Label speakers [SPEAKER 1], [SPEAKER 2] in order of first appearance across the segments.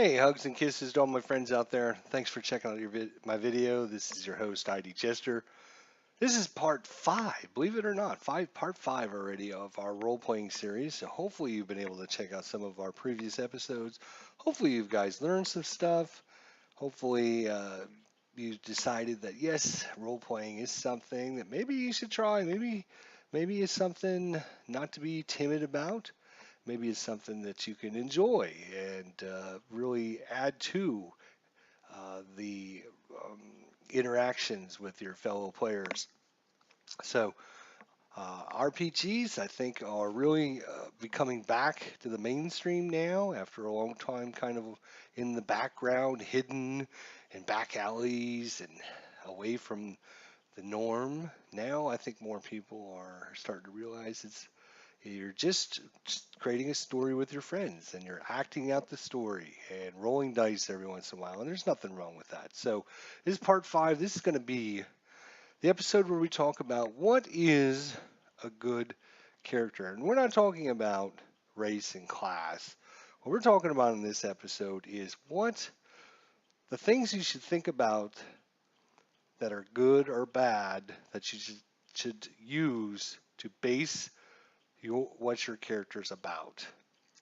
[SPEAKER 1] Hey, hugs and kisses to all my friends out there. Thanks for checking out my video. This is your host, ID Chester. This is part five, believe it or not, part five already of our role playing series. So hopefully you've been able to check out some of our previous episodes. Hopefully you guys learned some stuff. Hopefully you decided that yes, role playing is something that maybe you should try. Maybe it's something not to be timid about. Maybe it's something that you can enjoy and really add to the um, interactions with your fellow players. So, RPGs, I think, are really becoming back to the mainstream now after a long time kind of in the background, hidden in back alleys and away from the norm. Now, I think more people are starting to realize you're just creating a story with your friends and you're acting out the story and rolling dice every once in a while. And there's nothing wrong with that. So, this is part five. This is going to be the episode where we talk about what is a good character. And we're not talking about race and class. What we're talking about in this episode is what the things you should think about that are good or bad that you should use to base what your character is about.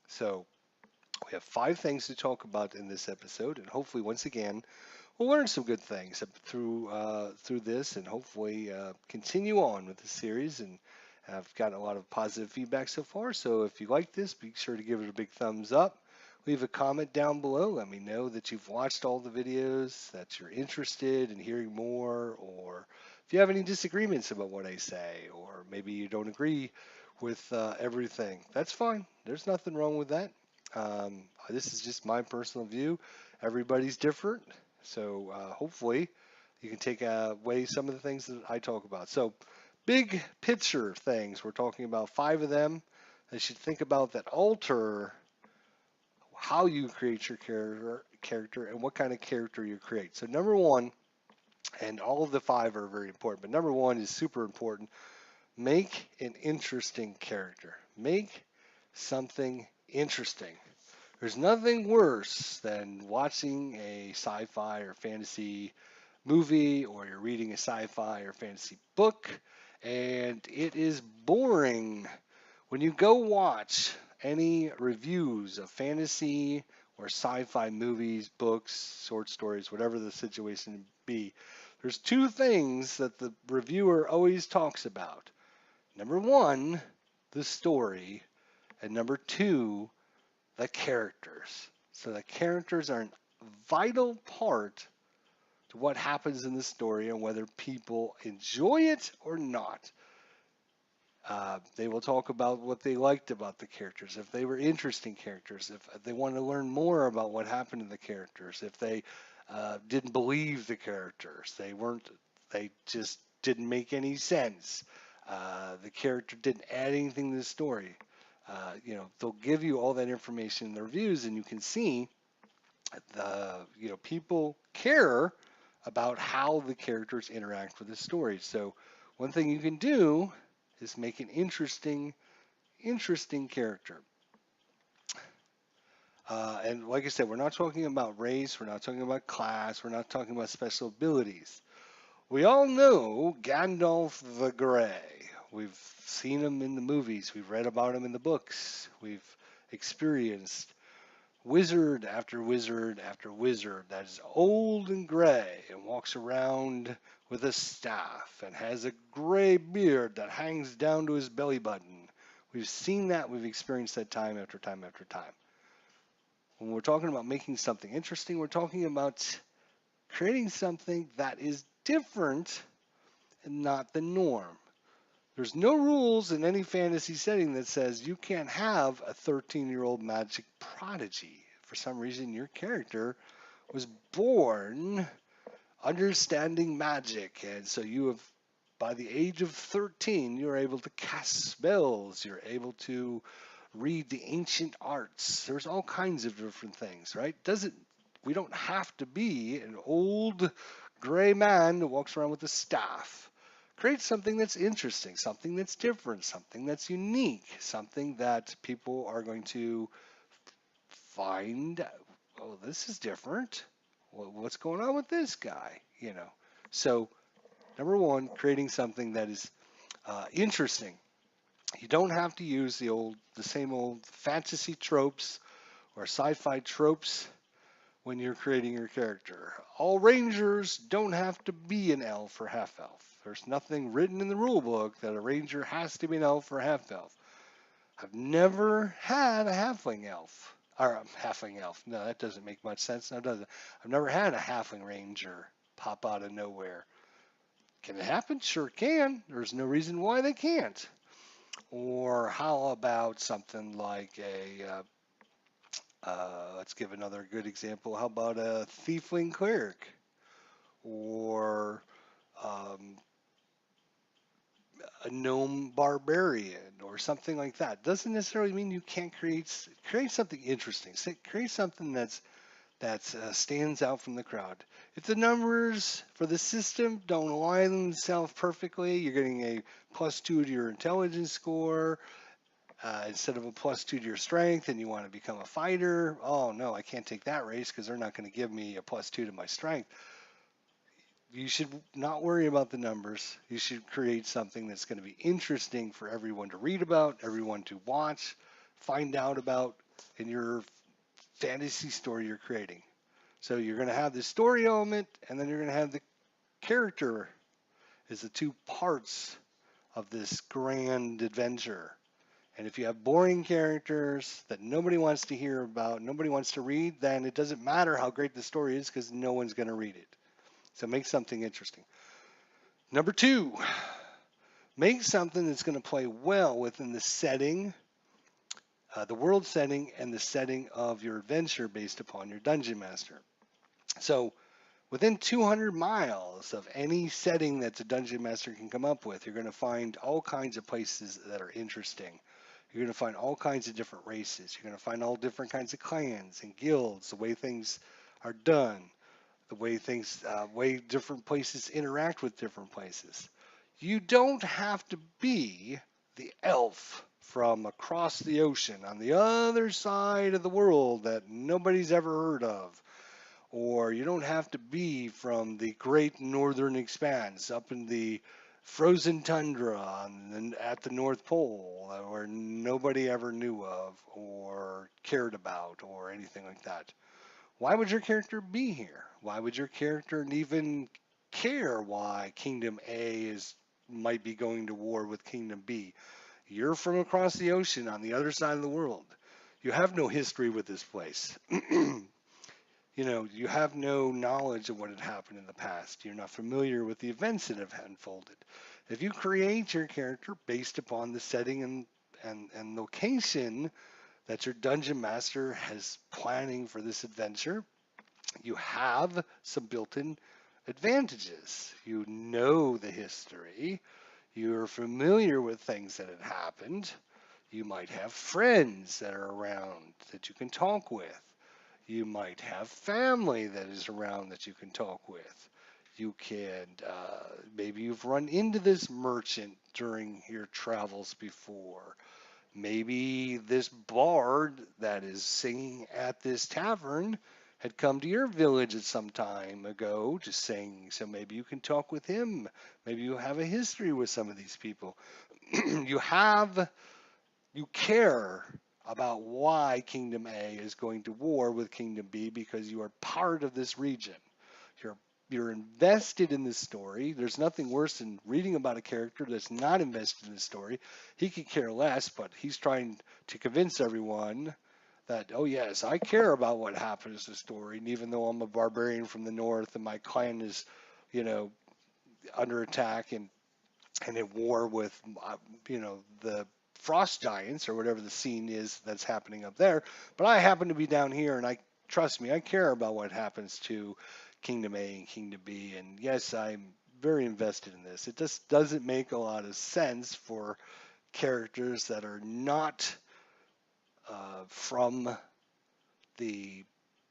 [SPEAKER 1] So we have five things to talk about in this episode, and hopefully, once again, we'll learn some good things through this, and hopefully continue on with the series. And I've gotten a lot of positive feedback so far. So if you like this, be sure to give it a big thumbs up. Leave a comment down below. Let me know that you've watched all the videos, that you're interested in hearing more, or if you have any disagreements about what I say, or maybe you don't agree with everything. That's fine. There's nothing wrong with that. This is just my personal view. Everybody's different. So hopefully you can take away some of the things that I talk about. So big picture things. We're talking about five of them that you should think about that alter how you create your character and what kind of character you create. So number one, and all of the five are very important, but number one is super important. Make an interesting character. Make something interesting. There's nothing worse than watching a sci-fi or fantasy movie or you're reading a sci-fi or fantasy book and it is boring. When you go watch any reviews of fantasy or sci-fi movies, books, short stories, whatever the situation be, there's two things that the reviewer always talks about. Number one, the story, and number two, the characters. So the characters are a vital part to what happens in the story and whether people enjoy it or not. They will talk about what they liked about the characters, if they were interesting characters, if they want to learn more about what happened to the characters, if they didn't believe the characters, they just didn't make any sense. The character didn't add anything to the story. They'll give you all that information in the reviews, and you can see people care about how the characters interact with the story. So one thing you can do is make an interesting character. And like I said, we're not talking about race, we're not talking about class, we're not talking about special abilities. We all know Gandalf the Grey. We've seen him in the movies, we've read about him in the books, we've experienced wizard after wizard after wizard that is old and gray and walks around with a staff and has a gray beard that hangs down to his belly button. We've seen that, we've experienced that time after time after time. When we're talking about making something interesting, we're talking about creating something that is different and not the norm. There's no rules in any fantasy setting that says you can't have a 13-year-old magic prodigy. For some reason, your character was born understanding magic, and so you have, by the age of 13, you're able to cast spells, you're able to read the ancient arts. There's all kinds of different things, right? We don't have to be an old gray man who walks around with a staff. Create something that's interesting, something that's different, something that's unique, something that people are going to find oh, this is different. What's going on with this guy? So number one, creating something that is interesting. You don't have to use the same old fantasy tropes or sci-fi tropes when you're creating your character. All rangers don't have to be an elf or half elf. There's nothing written in the rule book that a ranger has to be an elf or half elf. I've never had a halfling elf. Or a halfling elf. No, that doesn't make much sense. No, does it? I've never had a halfling ranger pop out of nowhere. Can it happen? Sure can. There's no reason why they can't. Or how about something like let's give another good example. How about a tiefling cleric? Or um, a gnome barbarian or something like that. Doesn't necessarily mean you can't create something interesting. Create something that stands out from the crowd. If the numbers for the system don't align themselves perfectly, you're getting a +2 to your intelligence score instead of a +2 to your strength, and you want to become a fighter. Oh no, I can't take that race because they're not going to give me a +2 to my strength. You should not worry about the numbers. You should create something that's going to be interesting for everyone to read about, everyone to watch, find out about in your fantasy story you're creating. So you're going to have the story element, and then you're going to have the character as the two parts of this grand adventure. And if you have boring characters that nobody wants to hear about, nobody wants to read, then it doesn't matter how great the story is because no one's going to read it. So make something interesting. Number two, make something that's going to play well within the setting, the world setting, and the setting of your adventure based upon your dungeon master. So within 200 miles of any setting that the dungeon master can come up with, you're going to find all kinds of places that are interesting. You're going to find all kinds of different races. You're going to find all different kinds of clans and guilds, the way things are done, the way different places interact with different places. You don't have to be the elf from across the ocean on the other side of the world that nobody's ever heard of. Or you don't have to be from the great northern expanse up in the frozen tundra at the North Pole where nobody ever knew of or cared about or anything like that. Why would your character be here? Why would your character even care why Kingdom A might be going to war with Kingdom B? You're from across the ocean on the other side of the world. You have no history with this place. You have no knowledge of what had happened in the past. You're not familiar with the events that have unfolded. If you create your character based upon the setting and location that your dungeon master has planning for this adventure, you have some built-in advantages. You know the history. You're familiar with things that had happened. You might have friends that are around that you can talk with. You might have family that is around that you can talk with. You can, maybe you've run into this merchant during your travels before. Maybe this bard that is singing at this tavern had come to your village at some time ago to sing. So maybe you can talk with him. Maybe you have a history with some of these people. You care about why Kingdom A is going to war with Kingdom B because you are part of this region. You're invested in this story. There's nothing worse than reading about a character that's not invested in the story. He could care less, but he's trying to convince everyone that, oh yes, I care about what happens in the story. And even though I'm a barbarian from the north and my clan is, under attack and at war with, the frost giants or whatever the scene is that's happening up there, but I happen to be down here and trust me, I care about what happens to Kingdom A and Kingdom B, and yes, I'm very invested in this. It just doesn't make a lot of sense for characters that are not from the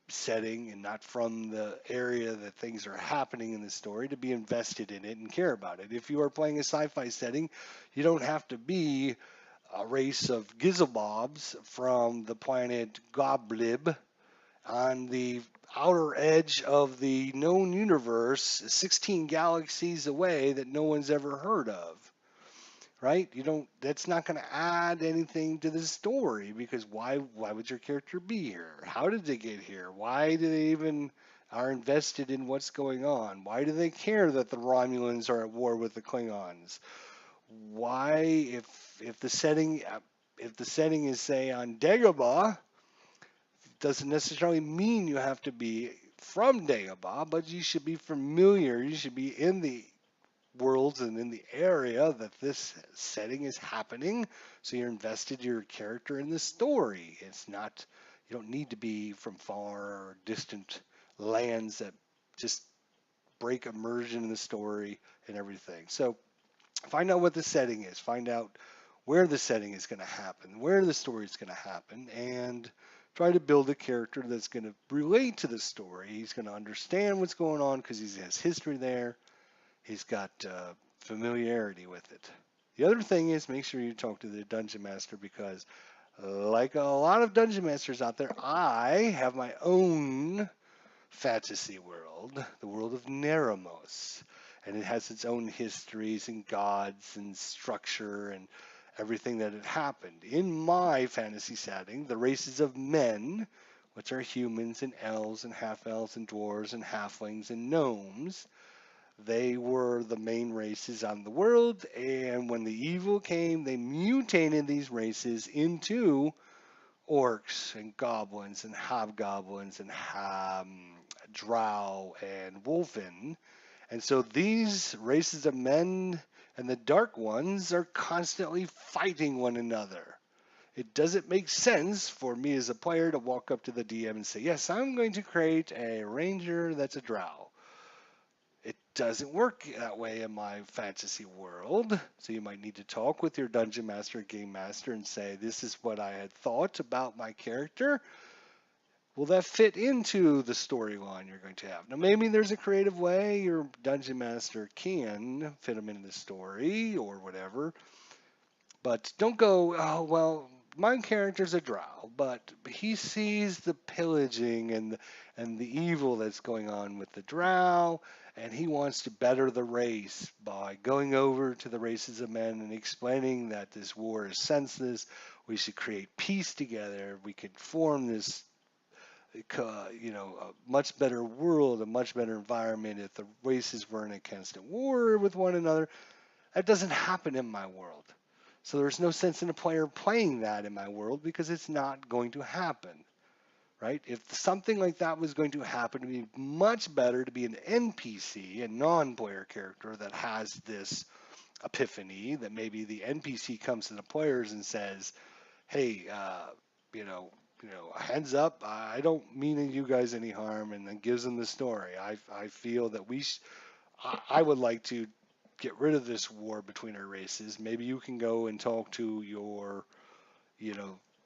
[SPEAKER 1] setting and not from the area that things are happening in the story to be invested in it and care about it. If you are playing a sci-fi setting, you don't have to be a race of Gizzlebobs from the planet Goblib on the outer edge of the known universe, 16 galaxies away that no one's ever heard of. Right? You don't. That's not going to add anything to the story because why would your character be here? How did they get here? Why do they even are invested in what's going on? Why do they care that the Romulans are at war with the Klingons? Why, if the setting if the setting is say on Dagobah, doesn't necessarily mean you have to be from Dagobah, but you should be familiar. You should be in the worlds and in the area that this setting is happening, so you're invested your character in the story. It's not, you don't need to be from far or distant lands that just break immersion in the story and everything. So find out what the setting is, find out where the setting is going to happen, where the story is going to happen, and try to build a character that's going to relate to the story. He's going to understand what's going on because he has history there. He's got familiarity with it. The other thing is make sure you talk to the dungeon master because, like a lot of dungeon masters out there, I have my own fantasy world, the world of Neramos. And it has its own histories and gods and structure and everything that had happened. In my fantasy setting, the races of men, which are humans and elves and half-elves and dwarves and halflings and gnomes, they were the main races on the world, and when the evil came, they mutated these races into orcs and goblins and hobgoblins and drow and wolfen. And so these races of men and the dark ones are constantly fighting one another. It doesn't make sense for me as a player to walk up to the DM and say, yes, I'm going to create a ranger that's a drow. It doesn't work that way in my fantasy world. So you might need to talk with your dungeon master, game master, and say, this is what I had thought about my character. Will that fit into the storyline you're going to have? Now, maybe there's a creative way your dungeon master can fit them into the story or whatever. But don't go, oh, well, my character's a drow, but he sees the pillaging and the evil that's going on with the drow, and he wants to better the race by going over to the races of men and explaining that this war is senseless. We should create peace together. We could form this, a much better world, a much better environment if the races weren't in constant war with one another. That doesn't happen in my world. So there's no sense in a player playing that in my world because it's not going to happen, right? If something like that was going to happen, it would be much better to be an NPC, a non-player character that has this epiphany that maybe the NPC comes to the players and says, hey, hands up, I don't mean you guys any harm, and then gives them the story. I feel that I would like to get rid of this war between our races. Maybe you can go and talk to your,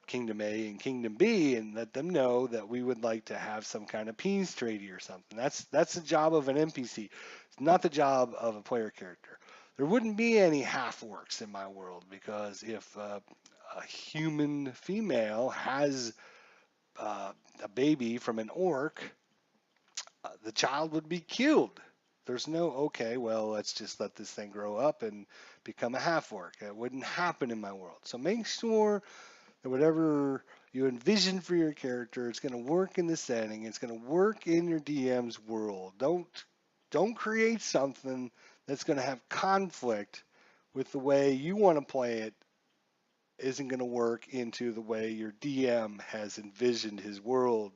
[SPEAKER 1] Kingdom A and Kingdom B and let them know that we would like to have some kind of peace treaty or something. That's the job of an NPC. It's not the job of a player character. There wouldn't be any half orcs in my world because if a human female has a baby from an orc, the child would be killed. There's no, okay, well, let's just let this thing grow up and become a half orc. That wouldn't happen in my world. So make sure that whatever you envision for your character, it's going to work in the setting. It's going to work in your DM's world. Don't create something that's going to have conflict with the way you want to play it isn't going to work into the way your DM has envisioned his world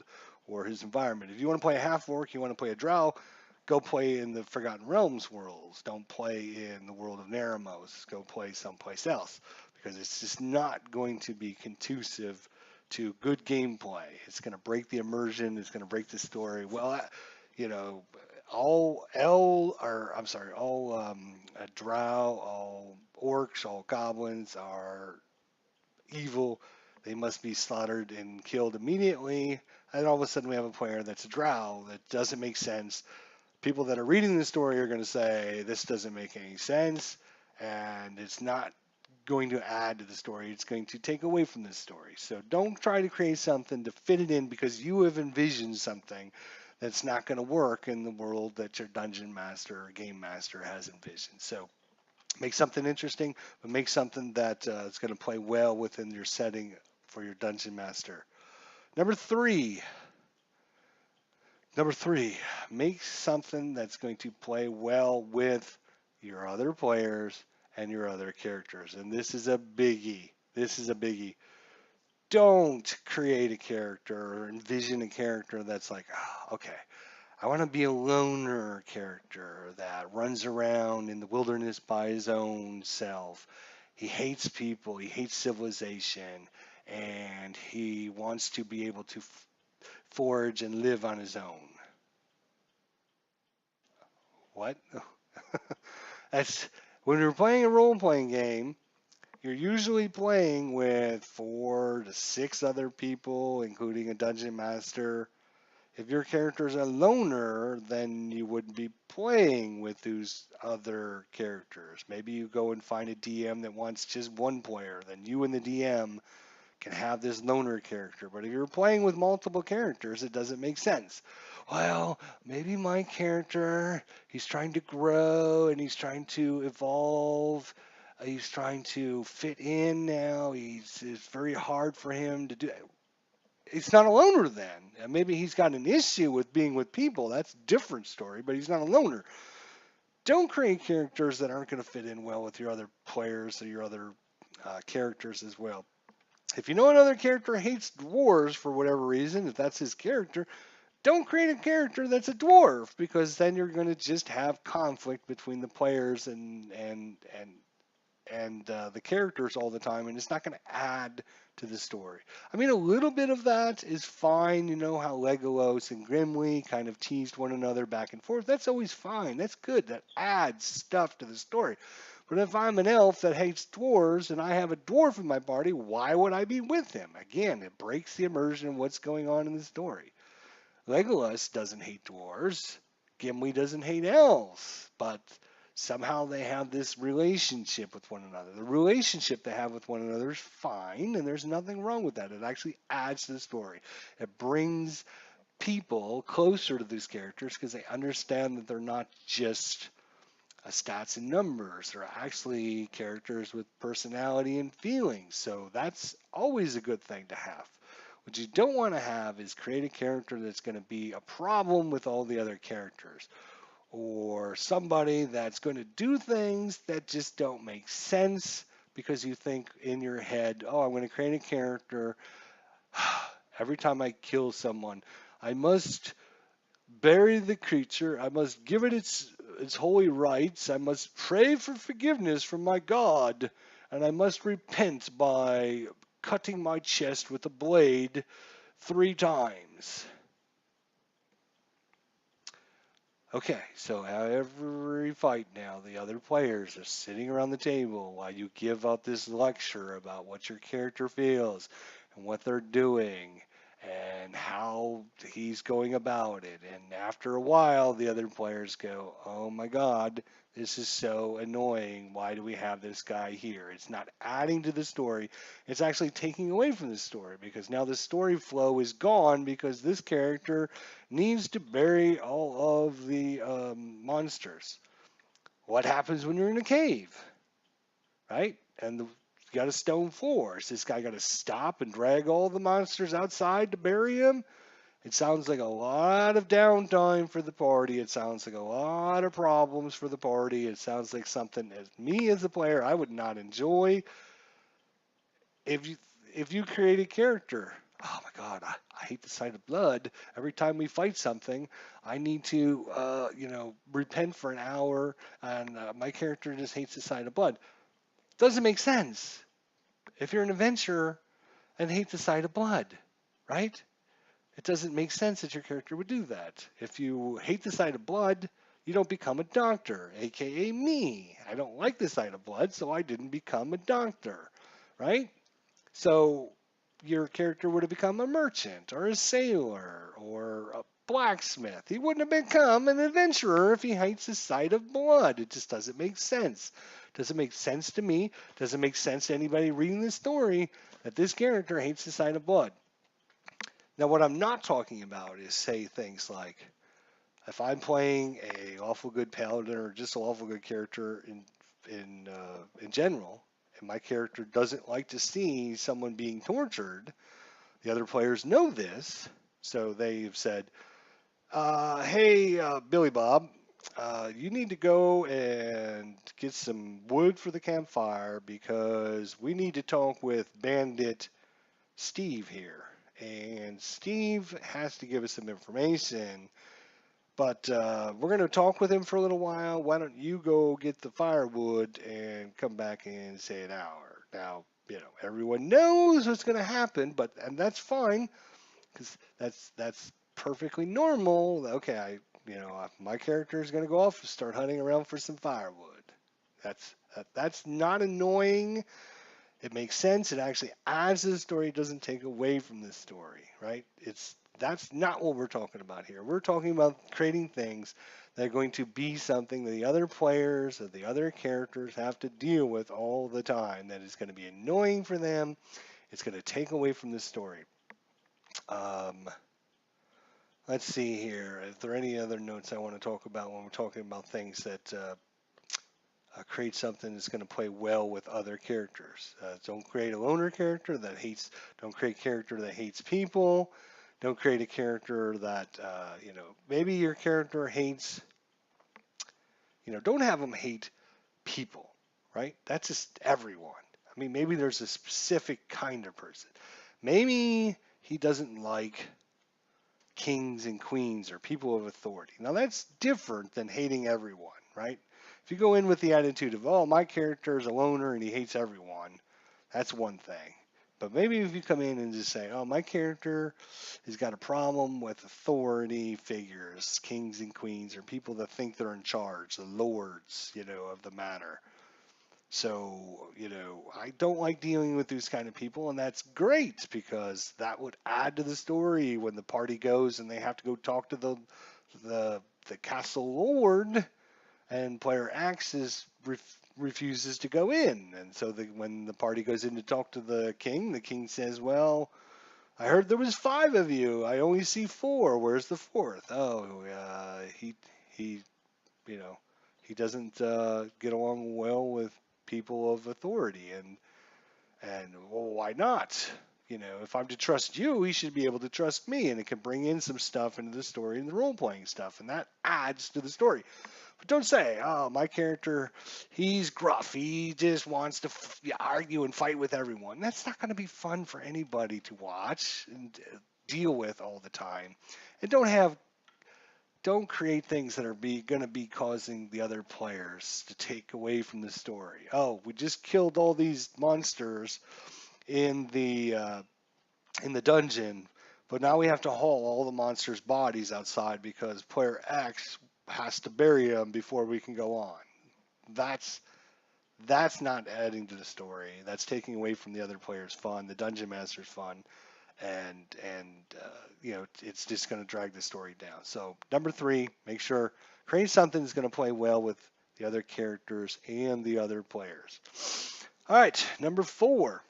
[SPEAKER 1] or his environment. If you want to play a half orc, you want to play a drow, go play in the Forgotten Realms worlds. Don't play in the world of Neramos. Go play someplace else because it's just not going to be conducive to good gameplay. It's going to break the immersion. It's going to break the story. Well, all drow, all orcs, all goblins are evil. They must be slaughtered and killed immediately. And all of a sudden we have a player that's a drow. That doesn't make sense. People that are reading the story are going to say, this doesn't make any sense. And it's not going to add to the story. It's going to take away from the story. So don't try to create something to fit it in because you have envisioned something that's not going to work in the world that your dungeon master or game master has envisioned. So make something interesting, but make something that is going to play well within your setting for your dungeon master. Number three, make something that's going to play well with your other players and your other characters. And this is a biggie. Don't create a character or envision a character that's like, oh, okay, I want to be a loner character that runs around in the wilderness by his own self. He hates people, he hates civilization, and he wants to be able to forage and live on his own. What? That's when you're playing a role-playing game, you're usually playing with 4 to 6 other people, including a dungeon master. If your character is a loner, then you wouldn't be playing with those other characters. Maybe you go and find a DM that wants just one player. Then you and the DM can have this loner character. But if you're playing with multiple characters, it doesn't make sense. Well, maybe my character, he's trying to grow and he's trying to evolve. He's trying to fit in now. It's very hard for him to do. It's not a loner then. Maybe he's got an issue with being with people. That's a different story, but he's not a loner. Don't create characters that aren't going to fit in well with your other players or your other characters as well. If you know another character hates dwarves for whatever reason, if that's his character, don't create a character that's a dwarf because then you're going to just have conflict between the players and the characters all the time, and it's not going to add to the story. I mean, a little bit of that is fine. You know how Legolas and Gimli kind of teased one another back and forth. That's always fine. That's good. That adds stuff to the story. But if I'm an elf that hates dwarves and I have a dwarf in my party, why would I be with him? Again, it breaks the immersion of what's going on in the story. Legolas doesn't hate dwarves. Gimli doesn't hate elves. But somehow they have this relationship with one another. The relationship they have with one another is fine, and there's nothing wrong with that. It actually adds to the story. It brings people closer to these characters because they understand that they're not just stats and numbers. They're actually characters with personality and feelings. So that's always a good thing to have. What you don't want to have is create a character that's going to be a problem with all the other characters, or somebody that's going to do things that just don't make sense because you think in your head, oh, I'm going to create a character. Every time I kill someone, I must bury the creature. I must give it its holy rites. I must pray for forgiveness from my God, and I must repent by cutting my chest with a blade 3 times. Okay, so every fight now, the other players are sitting around the table while you give out this lecture about what your character feels and what they're doing and how he's going about it. And after a while, the other players go, oh my God, this is so annoying. Why do we have this guy here? It's not adding to the story. It's actually taking away from the story because now the story flow is gone because this character needs to bury all of the monsters. What happens when you're in a cave, right? And you got a stone floor. Is this guy got to stop and drag all the monsters outside to bury him? It sounds like a lot of downtime for the party. It sounds like a lot of problems for the party. It sounds like something as me as a player I would not enjoy. If you create a character, oh my God, I hate the sight of blood. Every time we fight something, I need to repent for an hour, and my character just hates the sight of blood. Doesn't make sense. If you're an adventurer and hate the sight of blood, right? It doesn't make sense that your character would do that. If you hate the sight of blood, you don't become a doctor, aka me. I don't like the sight of blood, so I didn't become a doctor, right? So your character would have become a merchant or a sailor or blacksmith. He wouldn't have become an adventurer if he hates the sight of blood. It just doesn't make sense. Doesn't make sense to me. Doesn't make sense to anybody reading this story that this character hates the sight of blood. Now, what I'm not talking about is say things like, if I'm playing a awful good paladin or just an awful good character in general, and my character doesn't like to see someone being tortured, the other players know this, so they've said, "Hey, Billy Bob, you need to go and get some wood for the campfire because we need to talk with Bandit Steve here, and Steve has to give us some information." But we're going to talk with him for a little while. Why don't you go get the firewood and come back in, say, an hour? Now, everyone knows what's going to happen, and that's fine because that's perfectly normal. Okay, my character is going to go off and start hunting around for some firewood. That's not annoying. It makes sense. It actually adds to the story. It doesn't take away from the story, right? That's not what we're talking about here. We're talking about creating things that are going to be something that the other players or the other characters have to deal with all the time. That is going to be annoying for them. It's going to take away from the story. Let's see here. Is there any other notes I want to talk about when we're talking about things that create something that's going to play well with other characters? Don't create a loner character that hates. Don't create a character that hates people. Don't create a character that maybe your character hates. Don't have them hate people, right? That's just everyone. I mean, maybe there's a specific kind of person. Maybe he doesn't like kings and queens or people of authority. Now that's different than hating everyone, right? If you go in with the attitude of, oh, my character is a loner and he hates everyone, that's one thing. But maybe if you come in and just say, oh, my character has got a problem with authority figures, kings and queens, or people that think they're in charge, the lords, of the matter. So, I don't like dealing with these kind of people, and that's great because that would add to the story when the party goes and they have to go talk to the castle lord, and player X refuses to go in. And so when the party goes in to talk to the king says, well, I heard there was 5 of you. I only see 4. Where's the 4th? Oh, he he doesn't get along well with people of authority, and well, why not? If I'm to trust you, he should be able to trust me, and it can bring in some stuff into the story and the role-playing stuff, and that adds to the story. But don't say, oh, my character, he's gruff. He just wants to argue and fight with everyone. That's not going to be fun for anybody to watch and deal with all the time. And don't create things that are going to be causing the other players to take away from the story. Oh, we just killed all these monsters in the dungeon, but now we have to haul all the monsters' bodies outside because player X has to bury them before we can go on. That's not adding to the story. That's taking away from the other players' fun, the dungeon master's fun, and it's just going to drag the story down. So number 3, make sure create something that's going to play well with the other characters and the other players. All right, number 4.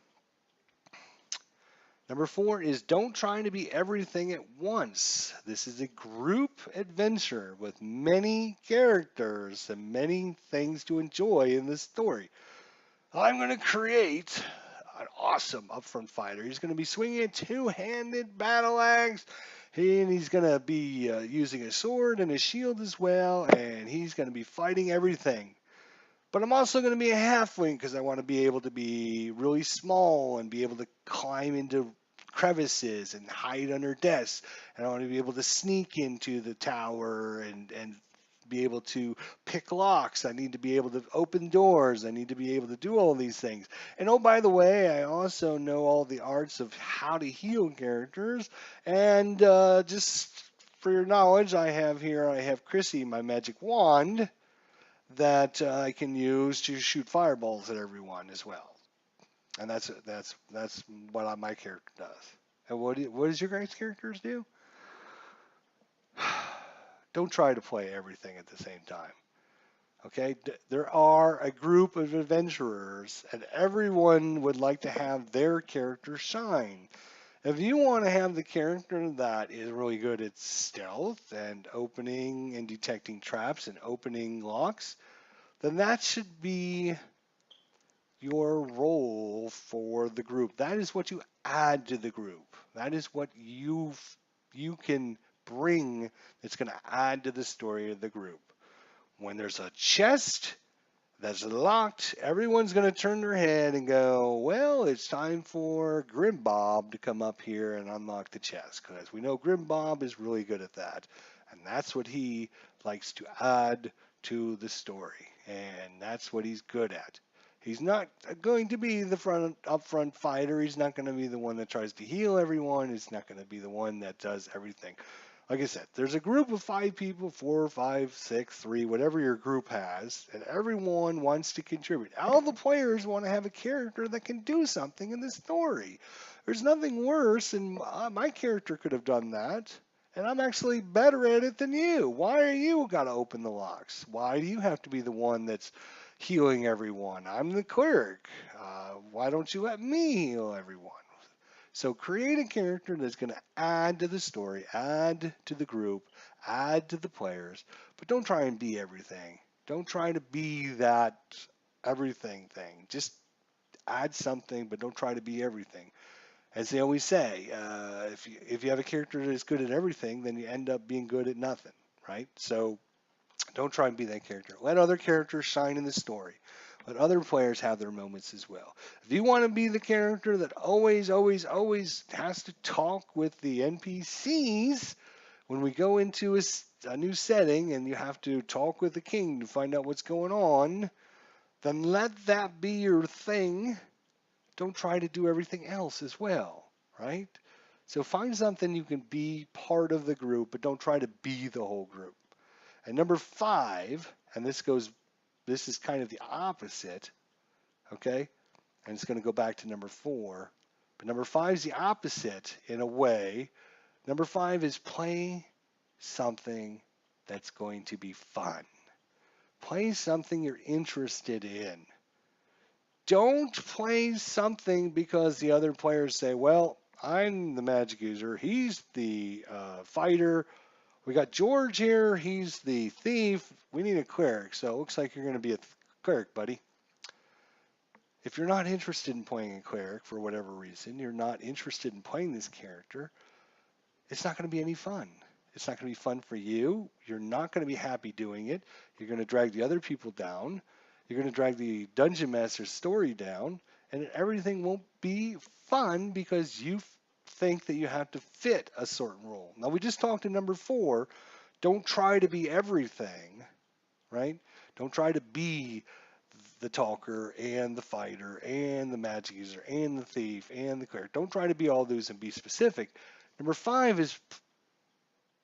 [SPEAKER 1] Number 4 is don't try to be everything at once. This is a group adventure with many characters and many things to enjoy in this story. I'm going to create an awesome upfront fighter. He's going to be swinging a 2-handed battle axe, and he's going to be using a sword and a shield as well, and he's going to be fighting everything. But I'm also going to be a halfling because I want to be able to be really small and be able to climb into crevices and hide under desks. And I want to be able to sneak into the tower and be able to pick locks. I need to be able to open doors. I need to be able to do all these things. And oh, by the way, I also know all the arts of how to heal characters. And just for your knowledge, I have Chrissy, my magic wand, that I can use to shoot fireballs at everyone as well. And that's what my character does. And what does your guys' characters do? don't try to play everything at the same time. Okay, there are a group of adventurers, and everyone would like to have their character shine. If you want to have the character that is really good at stealth and opening and detecting traps and opening locks, then that should be your role for the group. That is what you add to the group. That is what you can bring that's going to add to the story of the group. When there's a chest that's locked, everyone's going to turn their head and go, well, it's time for Grim Bob to come up here and unlock the chest, because we know Grim Bob is really good at that. And that's what he likes to add to the story. And that's what he's good at. He's not going to be the upfront fighter. He's not going to be the one that tries to heal everyone. He's not going to be the one that does everything. Like I said, there's a group of 5 people, 4, 5, 6, 3, whatever your group has, and everyone wants to contribute. All the players want to have a character that can do something in the story. There's nothing worse, and my character could have done that, and I'm actually better at it than you. Why are you got to open the locks? Why do you have to be the one that's healing everyone? I'm the cleric. Why don't you let me heal everyone? So create a character that's going to add to the story, add to the group, add to the players, but don't try and be everything. Don't try to be that everything thing. Just add something, but don't try to be everything. As they always say, if you have a character that is good at everything, then you end up being good at nothing, right? So don't try and be that character. Let other characters shine in the story. Let other players have their moments as well. If you want to be the character that always, always, always has to talk with the NPCs when we go into a new setting and you have to talk with the king to find out what's going on, then let that be your thing. Don't try to do everything else as well, right? So find something you can be part of the group, but don't try to be the whole group. And number 5, and this is kind of the opposite, okay? And it's going to go back to number 4. But number 5 is the opposite in a way. Number 5 is play something that's going to be fun. Play something you're interested in. Don't play something because the other players say, well, I'm the magic user, he's the fighter, we got George here, he's the thief, we need a cleric, so it looks like you're going to be a cleric, buddy. If you're not interested in playing a cleric for whatever reason, you're not interested in playing this character, it's not going to be any fun. It's not going to be fun for you. You're not going to be happy doing it. You're going to drag the other people down. You're going to drag the Dungeon Master's story down, and everything won't be fun because you think that you have to fit a certain role. Now, we just talked in number 4. Don't try to be everything, right? Don't try to be the talker and the fighter and the magic user and the thief and the cleric. Don't try to be all those and be specific. Number 5 is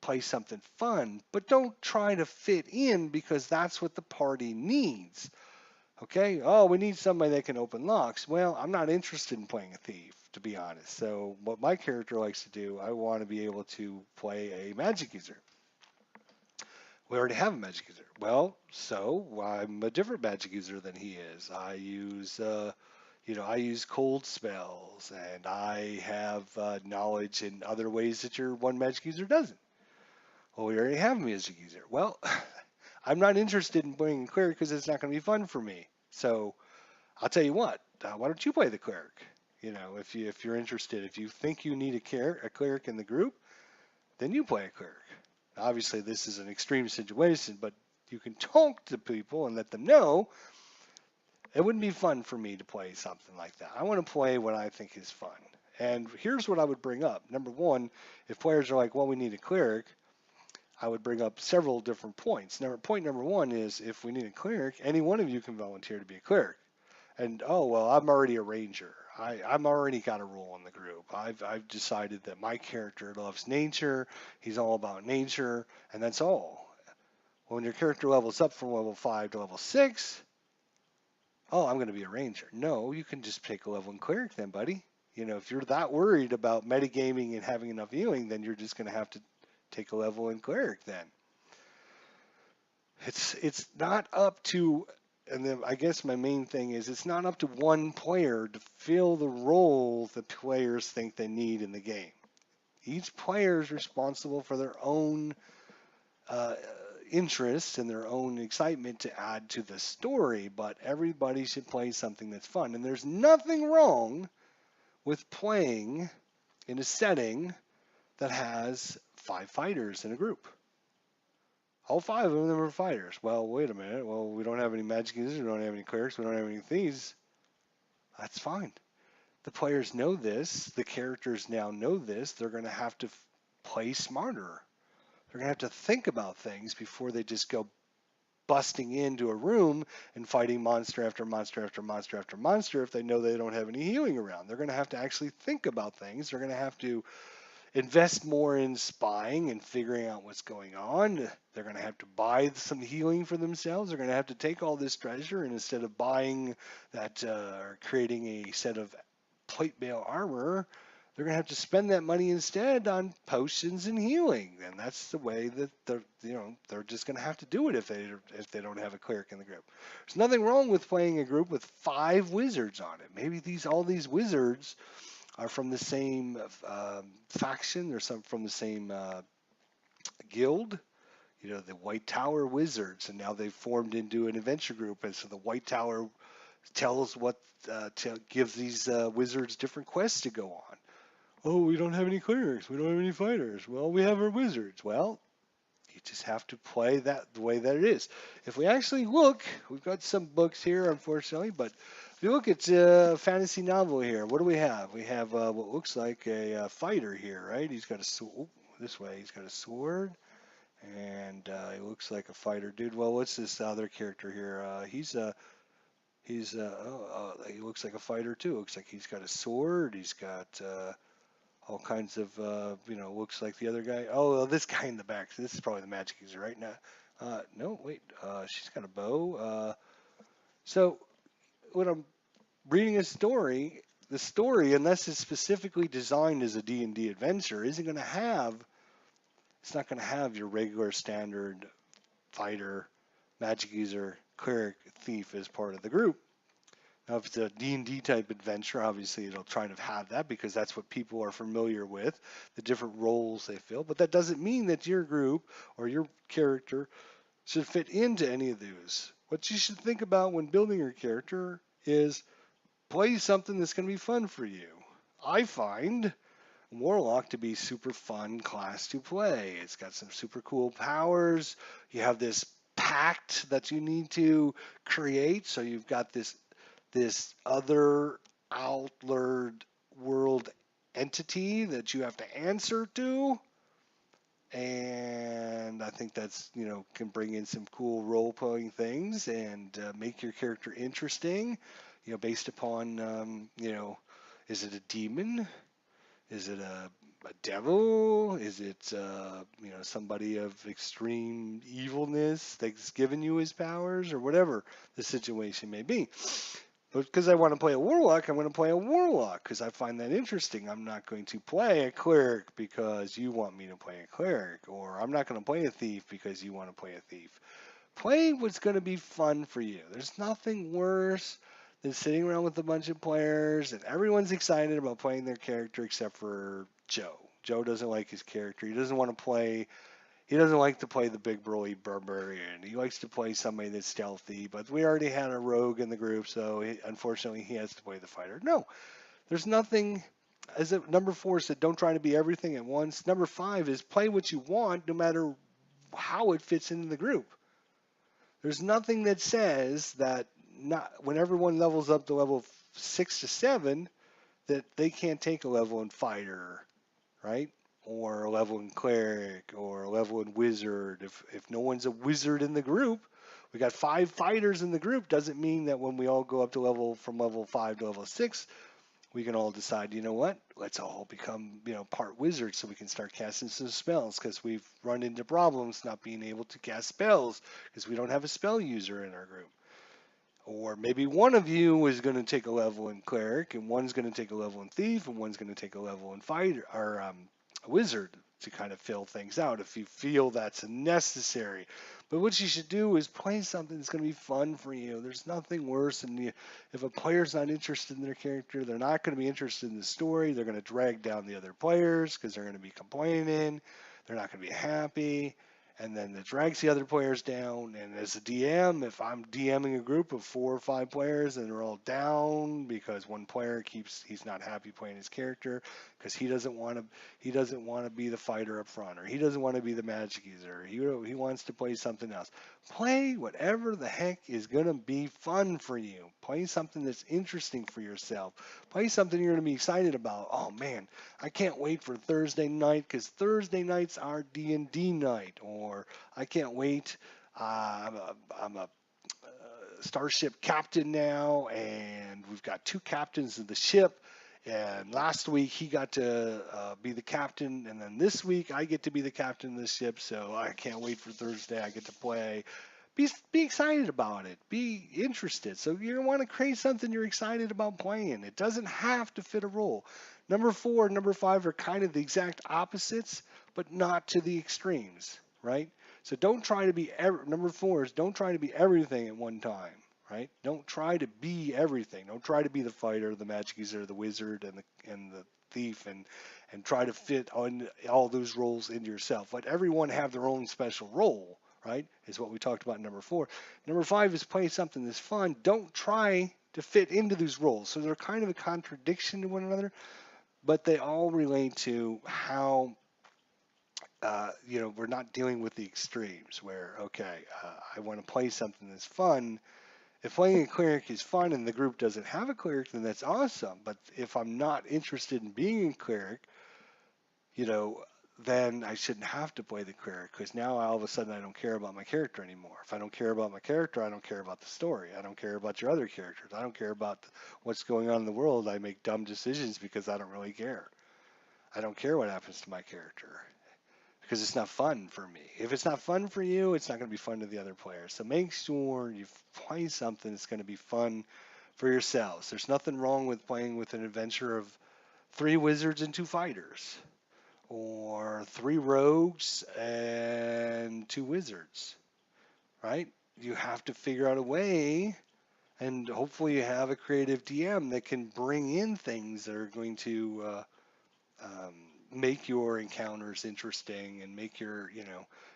[SPEAKER 1] play something fun, but don't try to fit in because that's what the party needs. Okay? Oh, we need somebody that can open locks. Well, I'm not interested in playing a thief, to be honest. So what my character likes to do, I want to be able to play a magic user. We already have a magic user. Well, so I'm a different magic user than he is. I use, I use cold spells, and I have knowledge in other ways that your one magic user doesn't. Well, we already have a magic user. Well, I'm not interested in playing cleric because it's not going to be fun for me. So I'll tell you what. Why don't you play the cleric? If you're interested, if you think you need a cleric in the group, then you play a cleric. Obviously, this is an extreme situation, but you can talk to people and let them know it wouldn't be fun for me to play something like that. I want to play what I think is fun. And here's what I would bring up. Number 1, if players are like, well, we need a cleric, I would bring up several different points. Point number 1 is if we need a cleric, any one of you can volunteer to be a cleric. And, oh, well, I'm already a ranger. I'm already got a role in the group. I've decided that my character loves nature. He's all about nature, and that's all. When your character levels up from level 5 to level 6, oh, I'm going to be a ranger. No, you can just take a level in cleric then, buddy. If you're that worried about metagaming and having enough healing, then you're just going to have to take a level in cleric then. It's not up to, and then I guess my main thing is it's not up to one player to fill the role the players think they need in the game. Each player is responsible for their own uh, interests and their own excitement to add to the story, but everybody should play something that's fun. And there's nothing wrong with playing in a setting that has 5 fighters in a group. All 5 of them are fighters. Well, wait a minute. Well, we don't have any magic users, we don't have any clerics, we don't have any thieves. That's fine. The players know this. The characters now know this. They're going to have to play smarter. They're going to have to think about things before they just go busting into a room and fighting monster after monster after monster after monster if they know they don't have any healing around. They're going to have to actually think about things. They're going to have to invest more in spying and figuring out what's going on. They're going to have to buy some healing for themselves. They're going to have to take all this treasure and instead of buying that or creating a set of plate mail armor, they're going to have to spend that money instead on potions and healing. And that's the way that they're just going to have to do it if they don't have a cleric in the group. There's nothing wrong with playing a group with 5 wizards on it. Maybe all these wizards are from the same faction. They're some from the same guild. You know, the White Tower Wizards, and now they've formed into an adventure group. And so the White Tower tells gives these wizards different quests to go on. Oh, we don't have any clerics. We don't have any fighters. Well, we have our wizards. Well, you just have to play that the way that it is. If we actually look, we've got some books here, unfortunately, but if you look at a fantasy novel here, what do we have? We have what looks like a fighter here, right? He's got a sword. This way, he's got a sword, and he looks like a fighter, dude. Well, what's this other character here? He looks like a fighter too. Looks like he's got a sword. He's got all kinds of, looks like the other guy. Oh, this guy in the back. So this is probably the magic user right now. No, wait. She's got a bow. So when I'm reading a story, the story, unless it's specifically designed as a D&D adventure, isn't going to have. It's not going to have your regular standard fighter, magic user, cleric, thief as part of the group. Now, if it's a D&D type adventure, obviously it'll try to have that because that's what people are familiar with, the different roles they fill. But that doesn't mean that your group or your character should fit into any of those. What you should think about when building your character is play something that's going to be fun for you. I find Warlock to be super fun class to play. It's got some super cool powers. You have this pact that you need to create. So you've got this other outward world entity that you have to answer to. And I think that's, can bring in some cool role playing things and make your character interesting, based upon, is it a demon? Is it a devil? Is it, somebody of extreme evilness that's given you his powers or whatever the situation may be? But because I want to play a warlock, I'm going to play a warlock because I find that interesting. I'm not going to play a cleric because you want me to play a cleric, or I'm not going to play a thief because you want to play a thief. Play what's going to be fun for you. There's nothing worse than sitting around with a bunch of players and everyone's excited about playing their character except for Joe. Joe doesn't like his character. He doesn't want to play. He doesn't like to play the big burly barbarian. He likes to play somebody that's stealthy, but we already had a rogue in the group, so unfortunately he has to play the fighter. No, there's nothing. As number 4 said, don't try to be everything at once. Number 5 is play what you want, no matter how it fits into the group. There's nothing that says that when everyone levels up to level 6 to 7, that they can't take a level in fighter, right? Or a level in cleric, or a level in wizard. If no one's a wizard in the group, we got 5 fighters in the group, doesn't mean that when we all go up to from level 5 to level 6, we can all decide, you know what, let's all become, part wizards so we can start casting some spells, because we've run into problems not being able to cast spells because we don't have a spell user in our group. Or maybe one of you is going to take a level in cleric, and one's going to take a level in thief, and one's going to take a level in fighter or a wizard. to kind of fill things out if you feel that's necessary. But what you should do is play something that's going to be fun for you. There's nothing worse than if a player's not interested in their character, they're not going to be interested in the story. They're going to drag down the other players because they're going to be complaining. They're not going to be happy. And then it drags the other players down. And as a DM, if I'm DMing a group of 4 or 5 players and they're all down because one player he's not happy playing his character because he doesn't want to be the fighter up front, or he doesn't want to be the magic user, or he wants to play something else. Play whatever the heck is going to be fun for you. Play something that's interesting for yourself. Play something you're going to be excited about. Oh man, I can't wait for Thursday night because Thursday nights are D&D night. Or I can't wait. I'm a starship captain now, and we've got 2 captains of the ship. And last week he got to be the captain, and then this week I get to be the captain of the ship. So I can't wait for Thursday. I get to play. Be excited about it. Be interested. So you want to create something you're excited about playing. It doesn't have to fit a role. Number 4 and number 5 are kind of the exact opposites, but not to the extremes, right? So don't try to be number 4 is don't try to be everything at one time, right? Don't try to be everything. Don't try to be the fighter, the magic user, the wizard, and the thief, and try to fit on all those roles into yourself. Let everyone have their own special role, right? Is what we talked about in number 4. Number 5 is play something that's fun. Don't try to fit into these roles. So they're kind of a contradiction to one another, but they all relate to how we're not dealing with the extremes where, okay, I want to play something that's fun. If playing a cleric is fun and the group doesn't have a cleric, then that's awesome. But if I'm not interested in being a cleric, then I shouldn't have to play the cleric, because now all of a sudden I don't care about my character anymore. If I don't care about my character, I don't care about the story. I don't care about your other characters. I don't care about what's going on in the world. I make dumb decisions because I don't really care. I don't care what happens to my character because it's not fun for me. If it's not fun for you, it's not going to be fun to the other players. So make sure you play something that's going to be fun for yourselves. There's nothing wrong with playing with an adventure of 3 wizards and 2 fighters, or 3 rogues and 2 wizards, right? You have to figure out a way, and hopefully you have a creative DM that can bring in things that are going to make your encounters interesting, and make your,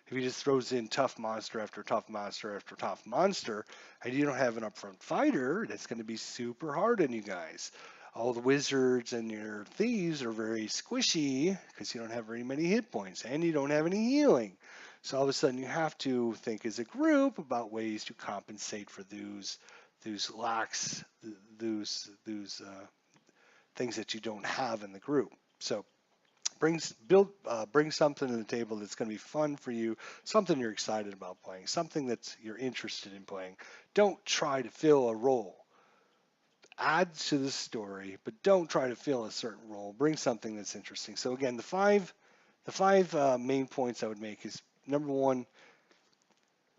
[SPEAKER 1] if he just throws in tough monster after tough monster after tough monster, and you don't have an upfront fighter, that's going to be super hard on you guys. All the wizards and your thieves are very squishy because you don't have very many hit points and you don't have any healing. So all of a sudden you have to think as a group about ways to compensate for those lacks, those things that you don't have in the group. So bring something to the table that's going to be fun for you, something you're excited about playing, something that you're interested in playing. Don't try to fill a role. Add to the story, but don't try to fill a certain role. Bring something that's interesting. So again, the five main points I would make is, number 1,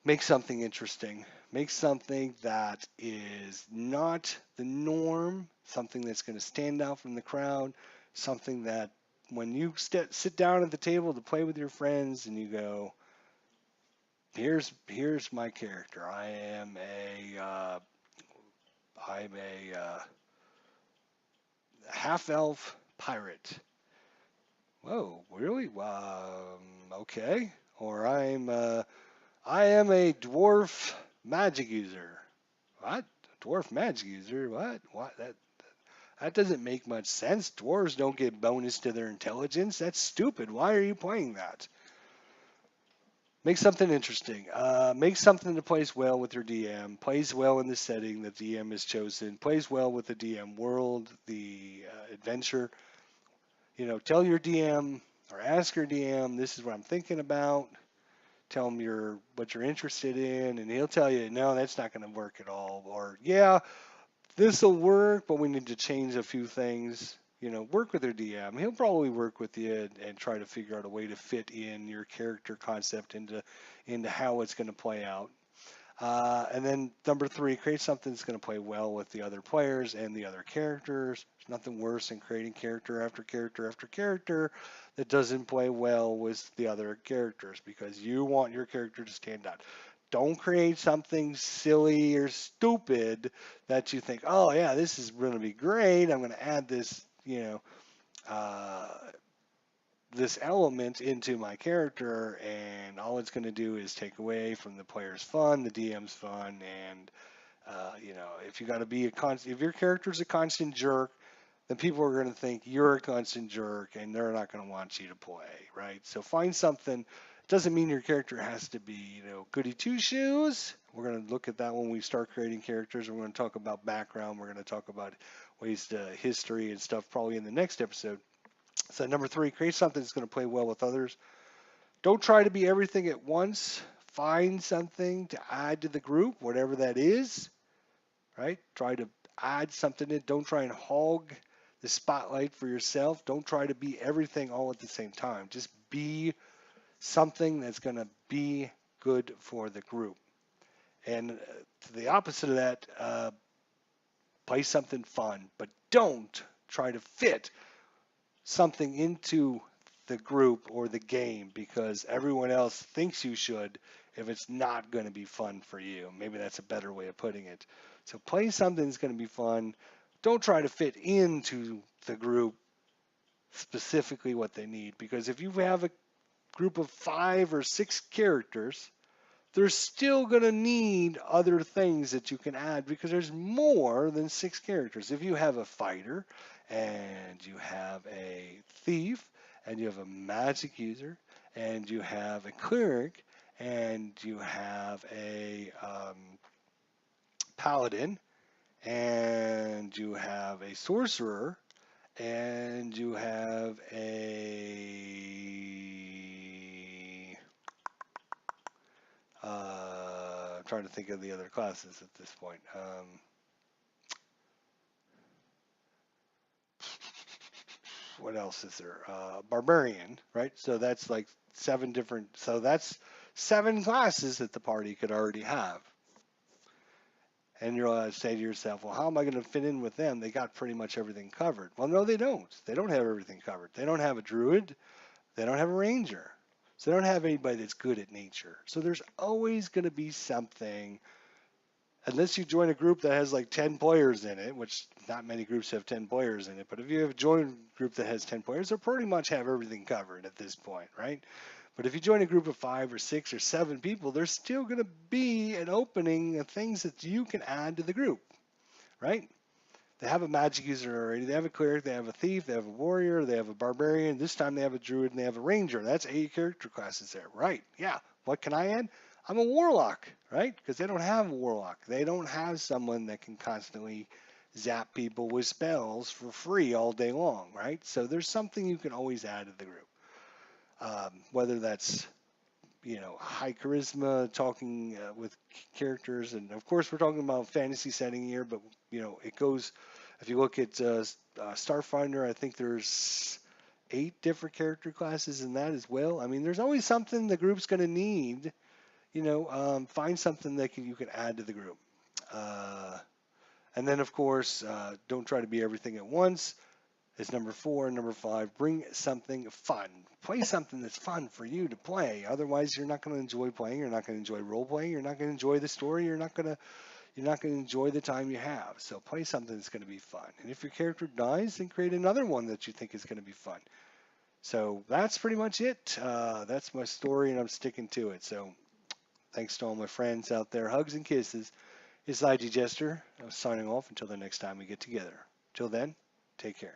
[SPEAKER 1] make something interesting. Make something that is not the norm, something that's going to stand out from the crowd, something that when you sit down at the table to play with your friends and you go, here's my character. I'm a half-elf pirate. Whoa, really? Okay. Or I am a dwarf magic user. What? Dwarf magic user? What? What? That doesn't make much sense. Dwarves don't get bonus to their intelligence. That's stupid. Why are you playing that? Make something interesting. Make something that plays well with your DM, plays well in the setting that the DM has chosen, plays well with the DM world, the adventure. Tell your DM or ask your DM, this is what I'm thinking about. Tell him what you're interested in, and he'll tell you, no, that's not going to work at all. Or, yeah, this will work, but we need to change a few things. Work with your DM. He'll probably work with you and try to figure out a way to fit in your character concept into how it's going to play out. And then number 3, create something that's going to play well with the other players and the other characters. There's nothing worse than creating character after character after character that doesn't play well with the other characters because you want your character to stand out. Don't create something silly or stupid that you think, oh yeah, this is going to be great. I'm going to add this, uh, this element into my character, and all it's going to do is take away from the player's fun, the DM's fun, and if you got to be if your character's a constant jerk, then people are going to think you're a constant jerk, and they're not going to want you to play, right? So find something. It doesn't mean your character has to be, goody two shoes. We're going to look at that when we start creating characters. We're going to talk about background. We're going to talk about ways to history and stuff probably in the next episode. So number 3, create something that's going to play well with others. Don't try to be everything at once. Find something to add to the group, whatever that is, right? Try to add something in. Don't try and hog the spotlight for yourself. Don't try to be everything all at the same time. Just be something that's going to be good for the group. And to the opposite of that, play something fun, but don't try to fit something into the group or the game because everyone else thinks you should if it's not going to be fun for you. Maybe that's a better way of putting it. So play something that's going to be fun. Don't try to fit into the group specifically what they need, because if you have a group of 5 or 6 characters, they're still going to need other things that you can add because there's more than 6 characters. If you have a fighter and you have a thief and you have a magic user and you have a cleric and you have a paladin and you have a sorcerer and you have I'm trying to think of the other classes at this point. What else is there? Barbarian, right? So that's like 7 different. So that's 7 classes that the party could already have. And you'll say to yourself, well, how am I going to fit in with them? They got pretty much everything covered. Well, no, they don't. They don't have everything covered. They don't have a druid. They don't have a ranger. So they don't have anybody that's good at nature. So there's always going to be something, unless you join a group that has like 10 players in it, which not many groups have 10 players in it. But if you have joined a group that has 10 players, they'll pretty much have everything covered at this point, right? But if you join a group of 5 or 6 or 7 people, there's still going to be an opening of things that you can add to the group, right? They have a magic user already. They have a cleric. They have a thief. They have a warrior. They have a barbarian. This time they have a druid and they have a ranger. That's 8 character classes there, right? Yeah. What can I add? I'm a warlock, right? Because they don't have a warlock. They don't have someone that can constantly zap people with spells for free all day long, right? So there's something you can always add to the group. Whether that's high charisma, talking with characters, and of course we're talking about fantasy setting here, but it goes. If you look at Starfinder, I think there's 8 different character classes in that as well. I mean, there's always something the group's going to need. Find something that you can add to the group, and then of course, don't try to be everything at once. Is number 4. And number 5, bring something fun. Play something that's fun for you to play. Otherwise, you're not going to enjoy playing. You're not going to enjoy role playing. You're not going to enjoy the story. You're not going to enjoy the time you have. So play something that's going to be fun. And if your character dies, then create another one that you think is going to be fun. So that's pretty much it. That's my story, and I'm sticking to it. So thanks to all my friends out there. Hugs and kisses. It's IG Jester. I'm signing off until the next time we get together. Till then, take care.